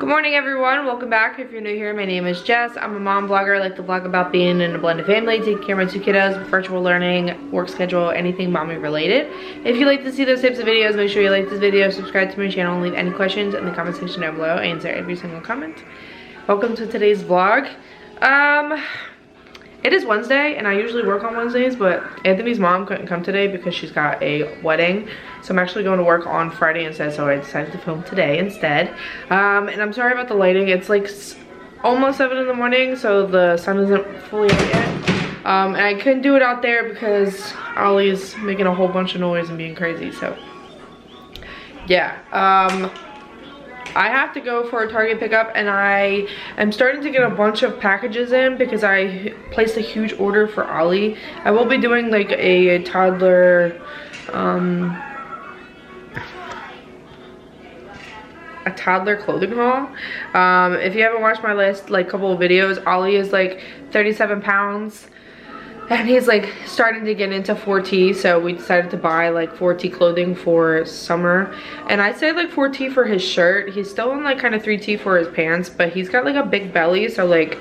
Good morning everyone, welcome back. If you're new here, my name is Jess. I'm a mom vlogger. I like to vlog about being in a blended family, taking care of my two kiddos, virtual learning, work schedule, anything mommy related. If you like to see those types of videos, make sure you like this video, subscribe to my channel, and leave any questions in the comment section down below. I answer every single comment. Welcome to today's vlog. It is Wednesday and I usually work on Wednesdays, but Anthony's mom couldn't come today because she's got a wedding. So I'm actually going to work on Friday instead, so I decided to film today instead. And I'm sorry about the lighting. It's like almost 7 in the morning, so the sun isn't fully out yet. And I couldn't do it out there because Ollie's making a whole bunch of noise and being crazy, so yeah. I have to go for a Target pickup, and I am starting to get a bunch of packages in because I placed a huge order for Ollie. I will be doing like a toddler, clothing haul. If you haven't watched my last like couple of videos, Ollie is like 37 pounds. And he's like starting to get into 4T, so we decided to buy like 4T clothing for summer. And I say like 4T for his shirt. He's still in like kind of 3T for his pants, but he's got like a big belly, so like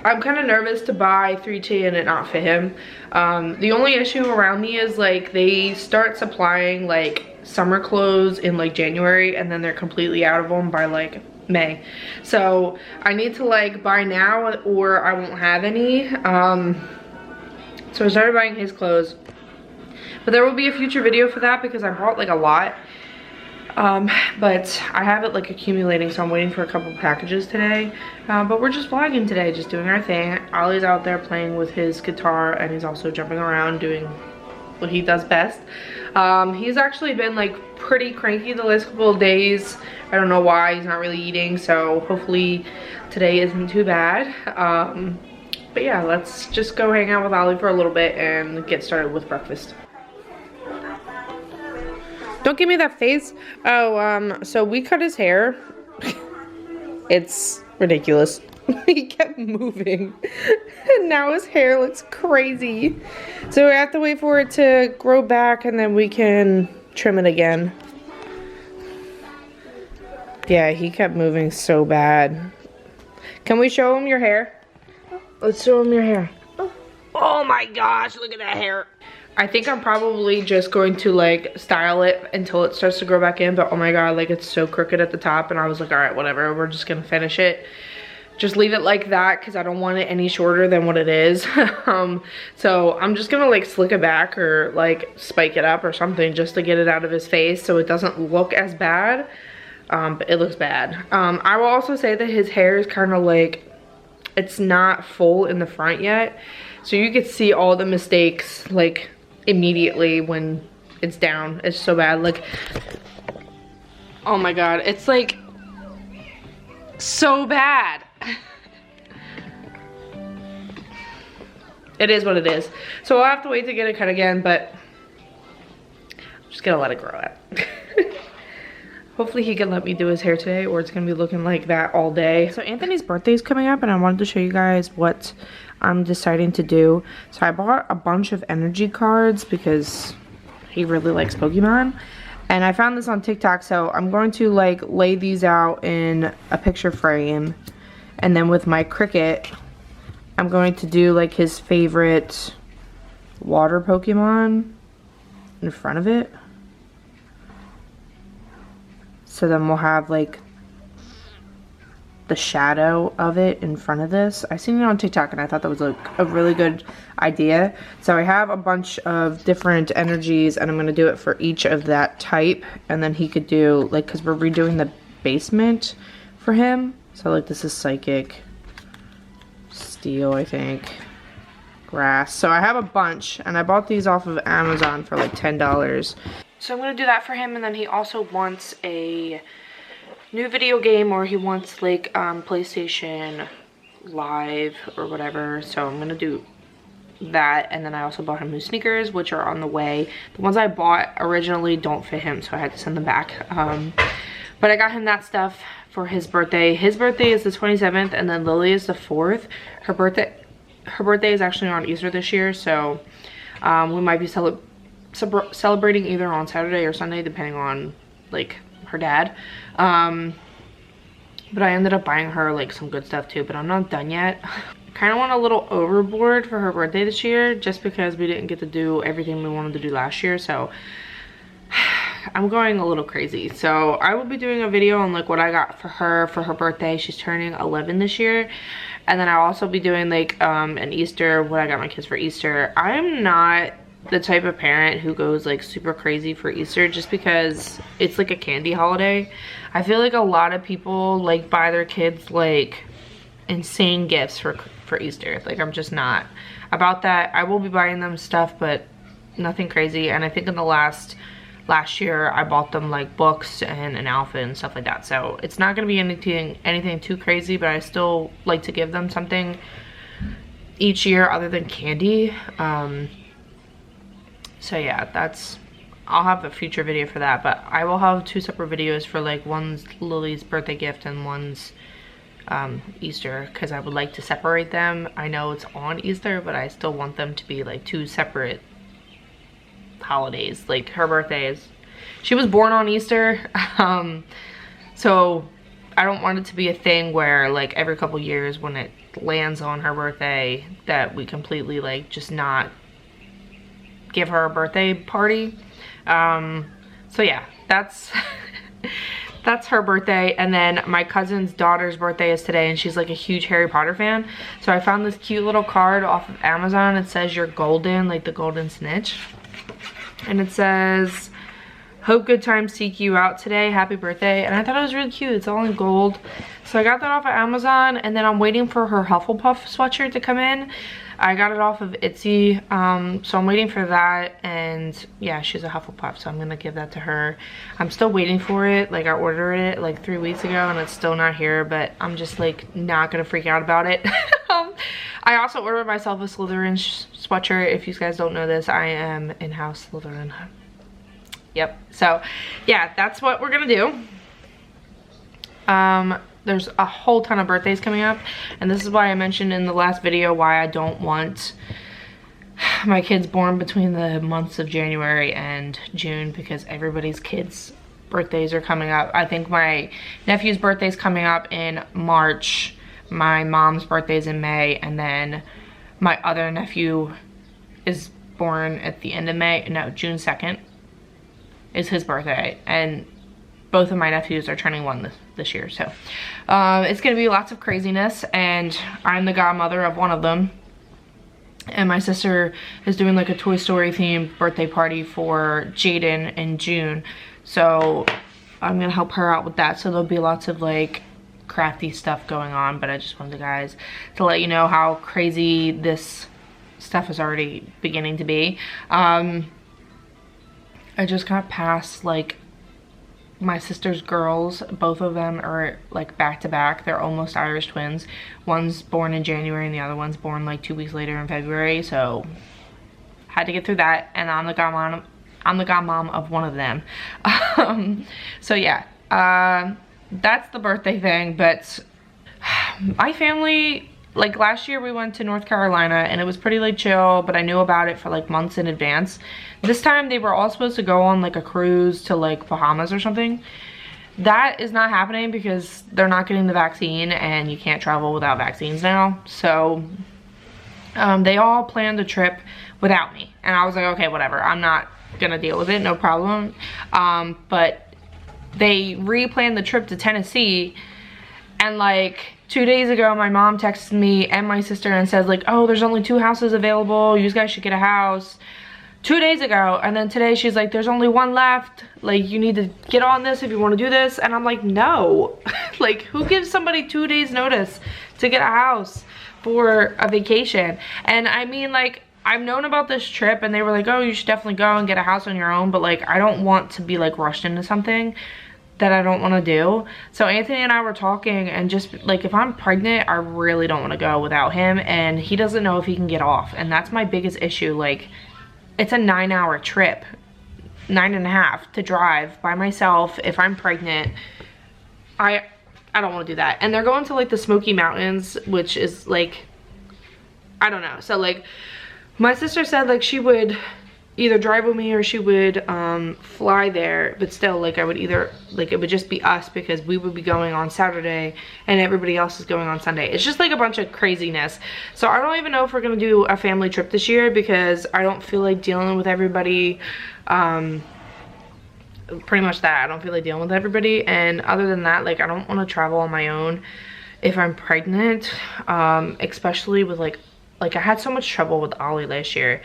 I'm kind of nervous to buy 3T and it not fit him. The only issue around me is like they start supplying like summer clothes in like January, and then they're completely out of them by like May. So I need to like buy now or I won't have any. So I started buying his clothes, but there will be a future video for that because I bought like a lot. But I have it like accumulating, so I'm waiting for a couple packages today. But we're just vlogging today, just doing our thing. Ollie's out there playing with his guitar, and he's also jumping around doing what he does best. He's actually been like pretty cranky the last couple of days. I don't know why. He's not really eating, so hopefully today isn't too bad. But yeah, let's just go hang out with Ollie for a little bit and get started with breakfast. Don't give me that face. Oh, so we cut his hair. It's ridiculous. He kept moving and now his hair looks crazy. So we have to wait for it to grow back and then we can trim it again. Yeah, he kept moving so bad. Can we show him your hair? Let's show him your hair. Oh my gosh, look at that hair. I think I'm probably just going to like style it until it starts to grow back in, but oh my god, like it's so crooked at the top, and I was like, all right, whatever, we're just gonna finish it. Just leave it like that because I don't want it any shorter than what it is. So I'm just gonna like slick it back or like spike it up or something just to get it out of his face so it doesn't look as bad. But it looks bad. I will also say that his hair is kind of like, it's not full in the front yet. So you could see all the mistakes like immediately when it's down. It's so bad. Like, oh my god, it's like so bad. It is what it is. So I'll have to wait to get it cut again, but I'm just gonna let it grow out. Hopefully he can let me do his hair today, or it's gonna be looking like that all day. So Anthony's birthday is coming up and I wanted to show you guys what I'm deciding to do. So I bought a bunch of energy cards because he really likes Pokemon. And I found this on TikTok, so I'm going to like lay these out in a picture frame. And then with my Cricut, I'm going to do like his favorite water Pokemon in front of it. So then we'll have like the shadow of it in front of this. I seen it on TikTok and I thought that was like a really good idea. So I have a bunch of different energies and I'm going to do it for each of that type. And then he could do like, because we're redoing the basement for him. So like this is psychic, steel, I think, grass. So I have a bunch and I bought these off of Amazon for like $10. So I'm going to do that for him, and then he also wants a new video game, or he wants like PlayStation Live or whatever. So I'm going to do that, and then I also bought him new sneakers, which are on the way. The ones I bought originally don't fit him, so I had to send them back. But I got him that stuff for his birthday. His birthday is the 27th, and then Lillie is the 4th. Her birthday is actually on Easter this year, so we might be celebrating either on Saturday or Sunday, depending on like her dad. But I ended up buying her like some good stuff too, but I'm not done yet. Kind of went a little overboard for her birthday this year just because we didn't get to do everything we wanted to do last year. So I'm going a little crazy. So I will be doing a video on like what I got for her birthday. She's turning 11 this year. And then I'll also be doing like an Easter, what I got my kids for Easter. I'm not the type of parent who goes like super crazy for Easter just because it's like a candy holiday. I feel like a lot of people like buy their kids like insane gifts for Easter. Like I'm just not about that. I will be buying them stuff, but nothing crazy. And I think in the last year I bought them like books and an outfit and stuff like that. So it's not gonna be anything too crazy, but I still like to give them something each year other than candy. So yeah, I'll have a future video for that, but I will have 2 separate videos for like one's Lily's birthday gift and one's Easter, because I would like to separate them. I know it's on Easter, but I still want them to be like 2 separate holidays. Like her birthday she was born on Easter, so I don't want it to be a thing where like every couple years when it lands on her birthday that we completely like just not give her a birthday party. So yeah, that's that's her birthday. And then my cousin's daughter's birthday is today, and she's like a huge Harry Potter fan. So I found this cute little card off of Amazon. It says "You're golden," like the golden snitch. And it says, "Hope good times seek you out today. Happy birthday." And I thought it was really cute. It's all in gold. So I got that off of Amazon, and then I'm waiting for her Hufflepuff sweatshirt to come in. I got it off of Etsy, so I'm waiting for that. And yeah, she's a Hufflepuff, so I'm gonna give that to her. I'm still waiting for it. Like I ordered it like 3 weeks ago and it's still not here, but I'm just like not gonna freak out about it. I also ordered myself a Slytherin sweatshirt. If you guys don't know this, I am in-house Slytherin. Yep, so yeah, that's what we're gonna do. There's a whole ton of birthdays coming up, and this is why I mentioned in the last video why I don't want my kids born between the months of January and June, because everybody's kids' birthdays are coming up. I think my nephew's birthday's coming up in March, my mom's birthday's in May, and then my other nephew is born at the end of May. No, June 2nd is his birthday, and both of my nephews are turning 1 this year. So it's gonna be lots of craziness, and I'm the godmother of one of them. And my sister is doing like a Toy Story themed birthday party for Jaden in June. So I'm gonna help her out with that. So there'll be lots of like crafty stuff going on, but I just wanted you guys to let you know how crazy this stuff is already beginning to be. I just got past like my sister's girls. Both of them are like back to back. They're almost Irish twins. One's born in January and the other one's born like 2 weeks later in February. So had to get through that, and I'm the godmom of one of them. So yeah, that's the birthday thing. But my family, like last year we went to North Carolina and it was pretty like chill, but I knew about it for like months in advance. This time they were all supposed to go on like a cruise to like Bahamas or something. That is not happening because they're not getting the vaccine, and you can't travel without vaccines now. So they all planned a trip without me, and I was like, okay, whatever, I'm not gonna deal with it, no problem. But they re-planned the trip to Tennessee, and like 2 days ago my mom texted me and my sister and says like, oh, there's only 2 houses available, you guys should get a house. 2 days ago, and then today she's like, there's only 1 left, like you need to get on this if you want to do this. And I'm like, no. Like, who gives somebody 2 days notice to get a house for a vacation? And I mean, like, I've known about this trip and they were like, oh, you should definitely go and get a house on your own, but like I don't want to be like rushed into something that I don't want to do. So Anthony and I were talking, and just like, if I'm pregnant, I really don't want to go without him, and he doesn't know if he can get off, and that's my biggest issue. Like, it's a 9-hour trip, 9.5 to drive by myself if I'm pregnant. I don't want to do that. And they're going to like the Smoky Mountains, which is like, I don't know. So like my sister said like she would either drive with me or she would fly there, but still, like, I would either, like, it would just be us because we would be going on Saturday and everybody else is going on Sunday. It's just like a bunch of craziness. So I don't even know if we're gonna do a family trip this year because I don't feel like dealing with everybody. Pretty much that, I don't feel like dealing with everybody. And other than that, like, I don't want to travel on my own if I'm pregnant, especially with like I had so much trouble with Ollie last year.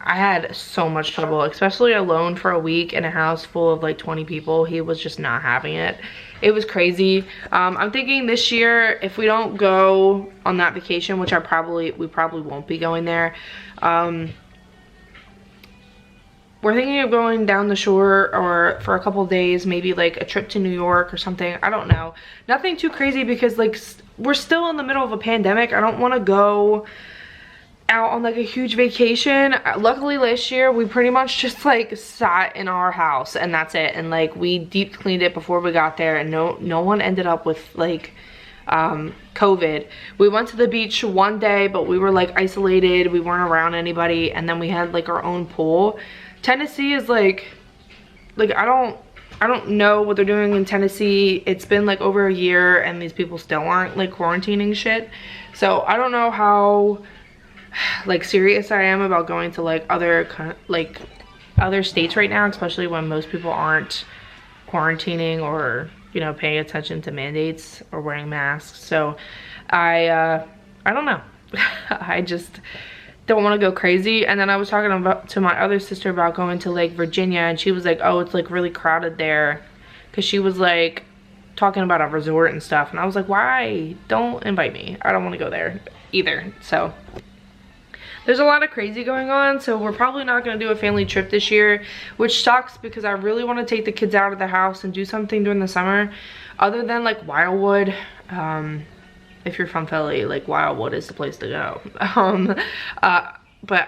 I had so much trouble, especially alone for a week in a house full of like 20 people. He was just not having it. It was crazy. I'm thinking this year, if we don't go on that vacation, which we probably won't be going there, we're thinking of going down the shore or for a couple of days, maybe like a trip to New York or something. I don't know. Nothing too crazy because like we're still in the middle of a pandemic. I don't want to go out on like a huge vacation. Luckily last year we pretty much just like sat in our house and that's it, and like we deep cleaned it before we got there, and no one ended up with like COVID. We went to the beach one day, but we were like isolated, we weren't around anybody, and then we had like our own pool. Tennessee is like I don't know what they're doing in Tennessee. It's been like over a year and these people still aren't like quarantining shit. So I don't know how like serious I am about going to like other states right now, especially when most people aren't quarantining or, you know, paying attention to mandates or wearing masks. So I don't know. I just don't want to go crazy. And then I was talking to my other sister about going to like Virginia, and she was like, oh, it's like really crowded there, because she was like talking about a resort and stuff, and I was like, why? Don't invite me. I don't want to go there either. So there's a lot of crazy going on, so we're probably not going to do a family trip this year, which sucks because I really want to take the kids out of the house and do something during the summer other than like Wildwood. If you're from Philly, like Wildwood is the place to go. But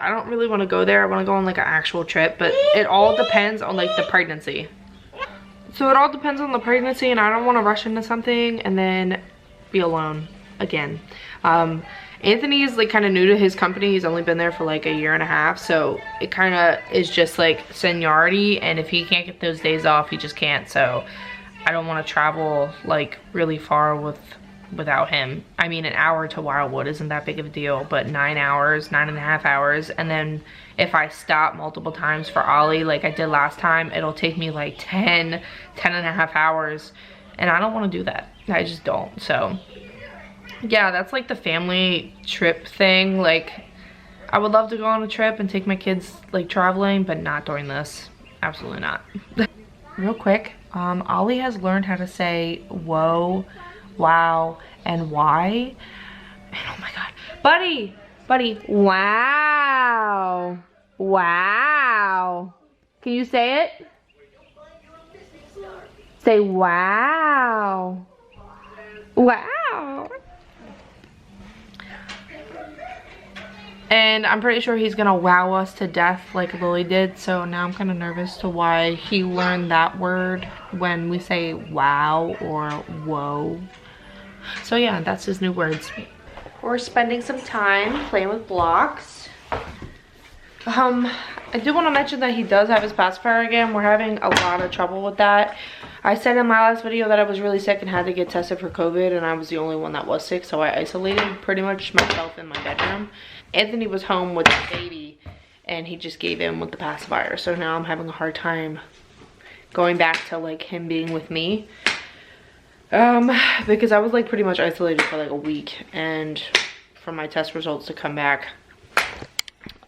I don't really want to go there. I want to go on like an actual trip, but it all depends on like the pregnancy. So it all depends on the pregnancy, and I don't want to rush into something and then be alone again. Anthony is like kind of new to his company. He's only been there for like a year and a half, so it kind of is just like seniority, and if he can't get those days off, he just can't. So I don't want to travel like really far without him. I mean, an hour to Wildwood isn't that big of a deal, but 9 hours, 9.5 hours, and then if I stop multiple times for Ollie like I did last time, it'll take me like 10.5 hours, and I don't want to do that. I just don't. So yeah, that's like the family trip thing. Like, I would love to go on a trip and take my kids like traveling, but not during this. Absolutely not. Real quick, Ollie has learned how to say whoa, wow, and why. And oh my god, buddy, wow, wow. Can you say it? Say wow, wow. And I'm pretty sure he's gonna wow us to death like Lillie did. So now I'm kind of nervous to why he learned that word when we say wow or whoa. So yeah, that's his new words. We're spending some time playing with blocks. I do want to mention that he does have his pacifier again. We're having a lot of trouble with that. I said in my last video that I was really sick and had to get tested for COVID, and I was the only one that was sick, so I isolated pretty much myself in my bedroom. Anthony was home with the baby, and he just gave in with the pacifier, so now I'm having a hard time going back to like him being with me. Because I was like pretty much isolated for like a week, and for my test results to come back,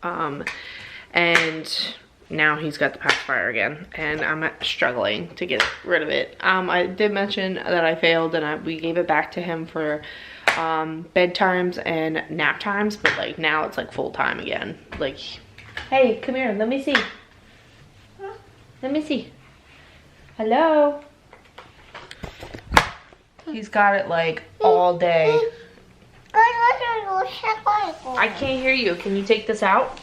and now he's got the pacifier again, and I'm struggling to get rid of it. I did mention that I failed, and we gave it back to him for bedtimes and nap times, but like now it's like full time again. Like, hey, come here, let me see. Let me see. Hello. He's got it like all day. I can't hear you. Can you take this out?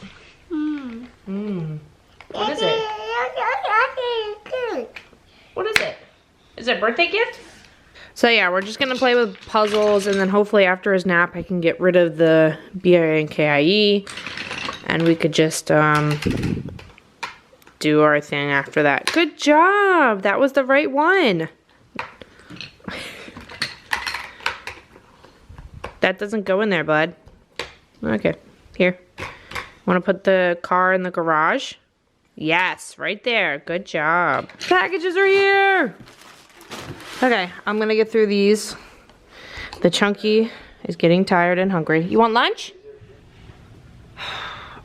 What is it? What is it? Is it a birthday gift? So yeah, we're just gonna play with puzzles, and then hopefully after his nap I can get rid of the BINKIE, and we could just do our thing after that. Good job! That was the right one. That doesn't go in there, bud. Okay, here. Want to put the car in the garage? Yes, right there. Good job. Packages are here! Okay, I'm gonna get through these. The chunky is getting tired and hungry. You want lunch?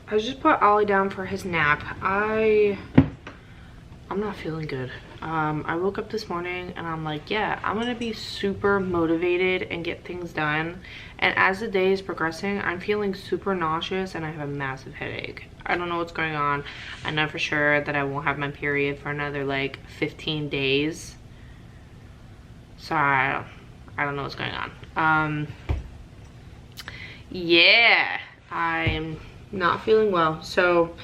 I just put Ollie down for his nap. I'm not feeling good. I woke up this morning and I'm like, yeah, I'm gonna be super motivated and get things done. And as the day is progressing, I'm feeling super nauseous and I have a massive headache. I don't know what's going on. I know for sure that I won't have my period for another like 15 days. So I don't know what's going on. Yeah, I'm not feeling well. So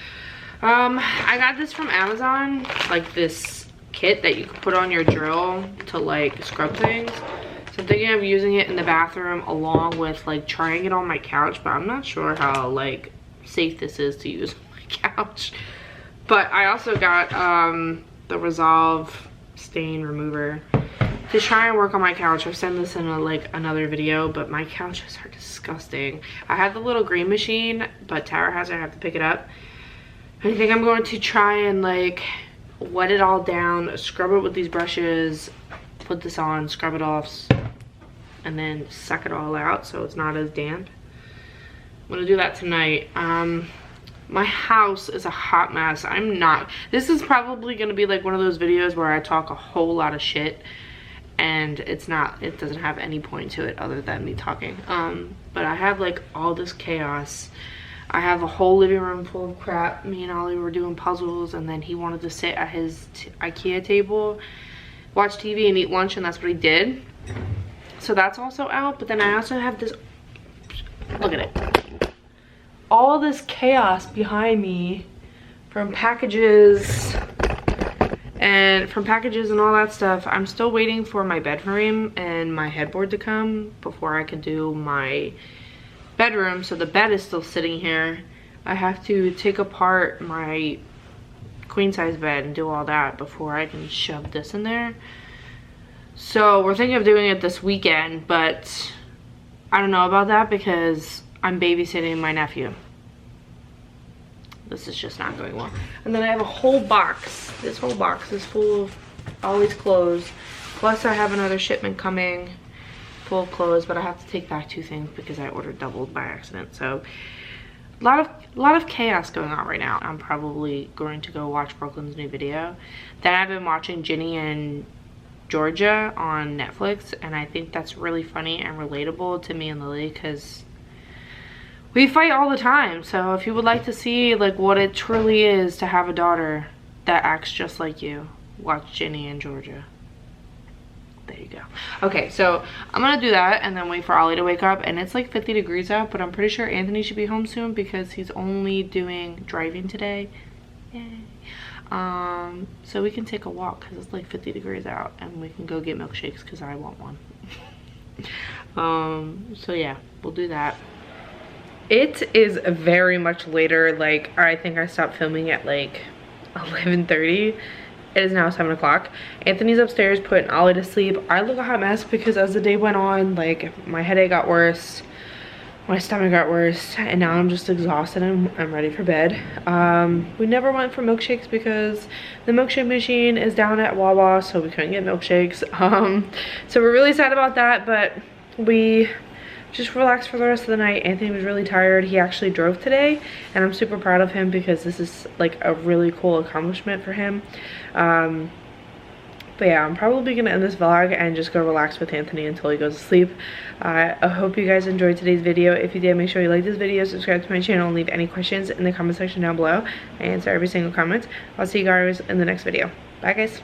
I got this from Amazon, like this kit that you can put on your drill to like scrub things. So I'm thinking of using it in the bathroom along with like trying it on my couch, but I'm not sure how like safe this is to use on my couch. But I also got the Resolve stain remover to try and work on my couch. I've sent this in another video, but my couches are disgusting. I have the little green machine, but Tara has it. I have to pick it up. I think I'm going to try and like wet it all down, scrub it with these brushes, put this on, scrub it off, and then suck it all out so it's not as damp. I'm gonna do that tonight. My house is a hot mess. This is probably gonna be like one of those videos where I talk a whole lot of shit and it doesn't have any point to it other than me talking. But I have like all this chaos. I have a whole living room full of crap. Me and Ollie were doing puzzles, and then he wanted to sit at his IKEA table, watch TV and eat lunch, and that's what he did. So that's also out. But then I also have this, look at it, all this chaos behind me from packages and all that stuff. I'm still waiting for my bed frame and my headboard to come before I can do my bedroom. So the bed is still sitting here. I have to take apart my queen size bed and do all that before I can shove this in there. So we're thinking of doing it this weekend, but I don't know about that because I'm babysitting my nephew. This is just not going well. And then I have a whole box. This whole box is full of Ollie's clothes. Plus I have another shipment coming full of clothes, but I have to take back 2 things because I ordered doubled by accident. So a lot of chaos going on right now. I'm probably going to go watch Brooklyn's new video. Then I've been watching Ginny and Georgia on Netflix, and I think that's really funny and relatable to me and Lillie because we fight all the time. So if you would like to see like what it truly is to have a daughter that acts just like you, watch Ginny and Georgia. There you go. Okay, so I'm gonna do that and then wait for Ollie to wake up. And it's like 50 degrees out, but I'm pretty sure Anthony should be home soon because he's only doing driving today. Yay. So we can take a walk because it's like 50 degrees out, and we can go get milkshakes because I want one. So yeah, we'll do that. It is very much later. Like I think I stopped filming at like 11:30. It is now 7 o'clock. Anthony's upstairs putting Ollie to sleep. I look a hot mess because as the day went on, like my headache got worse, my stomach got worse, and now I'm just exhausted and I'm ready for bed. We never went for milkshakes because the milkshake machine is down at Wawa, so we couldn't get milkshakes. So we're really sad about that, but we just relaxed for the rest of the night. Anthony was really tired. He actually drove today, and I'm super proud of him because this is like a really cool accomplishment for him. But yeah, I'm probably gonna end this vlog and just go relax with Anthony until he goes to sleep. I hope you guys enjoyed today's video. If you did, make sure you like this video, subscribe to my channel, and leave any questions in the comment section down below. I answer every single comment. I'll see you guys in the next video. Bye guys.